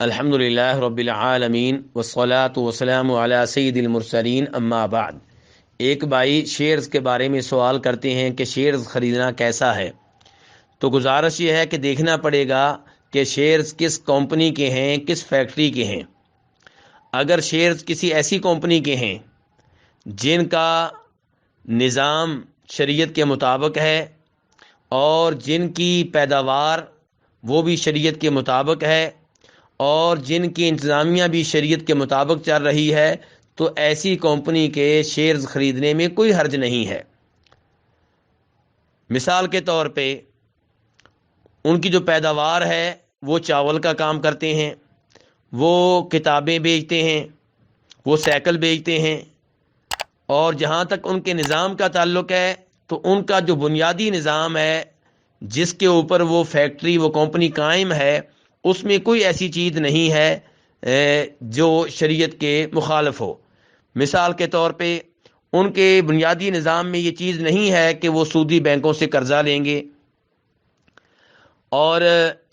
الحمدللہ رب العالمین والصلاة والسلام علی سید المرسلین اما بعد۔ ایک بھائی شیئرز کے بارے میں سوال کرتے ہیں کہ شیئرز خریدنا کیسا ہے؟ تو گزارش یہ ہے کہ دیکھنا پڑے گا کہ شیئرز کس کمپنی کے ہیں، کس فیکٹری کے ہیں۔ اگر شیئرز کسی ایسی کمپنی کے ہیں جن کا نظام شریعت کے مطابق ہے اور جن کی پیداوار وہ بھی شریعت کے مطابق ہے اور جن کی انتظامیہ بھی شریعت کے مطابق چل رہی ہے، تو ایسی کمپنی کے شیئرز خریدنے میں کوئی حرج نہیں ہے۔ مثال کے طور پہ ان کی جو پیداوار ہے وہ چاول کا کام کرتے ہیں، وہ کتابیں بیچتے ہیں، وہ سائیکل بیچتے ہیں، اور جہاں تک ان کے نظام کا تعلق ہے تو ان کا جو بنیادی نظام ہے جس کے اوپر وہ فیکٹری وہ کمپنی قائم ہے، اس میں کوئی ایسی چیز نہیں ہے جو شریعت کے مخالف ہو۔ مثال کے طور پہ ان کے بنیادی نظام میں یہ چیز نہیں ہے کہ وہ سودی بینکوں سے قرضہ لیں گے، اور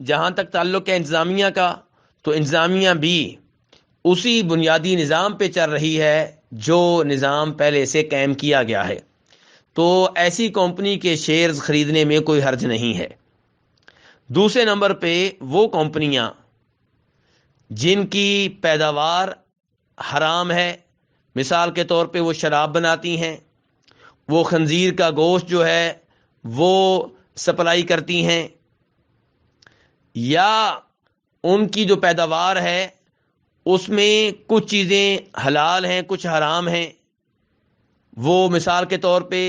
جہاں تک تعلق ہے انتظامیہ کا، تو انتظامیہ بھی اسی بنیادی نظام پہ چل رہی ہے جو نظام پہلے سے قائم کیا گیا ہے، تو ایسی کمپنی کے شیئرز خریدنے میں کوئی حرج نہیں ہے۔ دوسرے نمبر پہ وہ کمپنیاں جن کی پیداوار حرام ہے، مثال کے طور پہ وہ شراب بناتی ہیں، وہ خنزیر کا گوشت جو ہے وہ سپلائی کرتی ہیں، یا ان کی جو پیداوار ہے اس میں کچھ چیزیں حلال ہیں کچھ حرام ہیں، وہ مثال کے طور پہ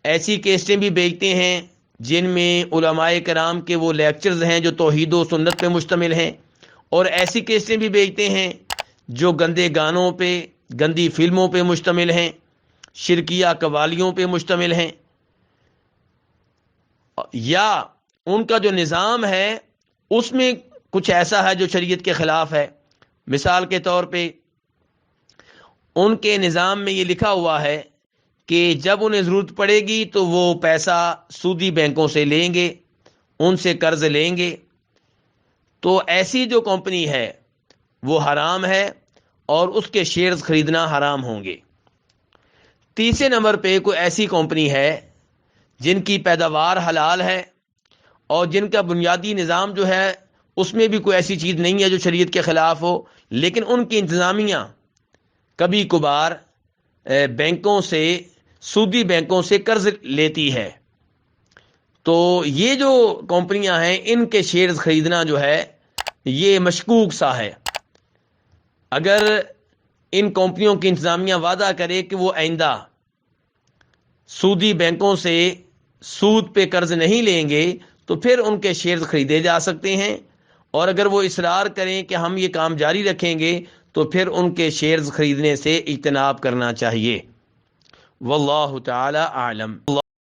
ایسی کیسٹیں بھی بیچتے ہیں جن میں علماء کرام کے وہ لیکچرز ہیں جو توحید و سنت پہ مشتمل ہیں، اور ایسی کیسٹیں بھی بیچتے ہیں جو گندے گانوں پہ، گندی فلموں پہ مشتمل ہیں، شرکیہ قوالیوں پہ مشتمل ہیں، یا ان کا جو نظام ہے اس میں کچھ ایسا ہے جو شریعت کے خلاف ہے۔ مثال کے طور پہ ان کے نظام میں یہ لکھا ہوا ہے کہ جب انہیں ضرورت پڑے گی تو وہ پیسہ سودی بینکوں سے لیں گے، ان سے قرض لیں گے، تو ایسی جو کمپنی ہے وہ حرام ہے اور اس کے شیئرز خریدنا حرام ہوں گے۔ تیسرے نمبر پہ کوئی ایسی کمپنی ہے جن کی پیداوار حلال ہے اور جن کا بنیادی نظام جو ہے اس میں بھی کوئی ایسی چیز نہیں ہے جو شریعت کے خلاف ہو، لیکن ان کی انتظامیہ کبھی کبھار بینکوں سے، سودی بینکوں سے قرض لیتی ہے، تو یہ جو کمپنیاں ہیں ان کے شیئرز خریدنا جو ہے یہ مشکوک سا ہے۔ اگر ان کمپنیوں کی انتظامیہ وعدہ کرے کہ وہ آئندہ سودی بینکوں سے سود پہ قرض نہیں لیں گے تو پھر ان کے شیئرز خریدے جا سکتے ہیں، اور اگر وہ اصرار کریں کہ ہم یہ کام جاری رکھیں گے تو پھر ان کے شیئرز خریدنے سے اجتناب کرنا چاہیے۔ واللہ تعالی اعلم۔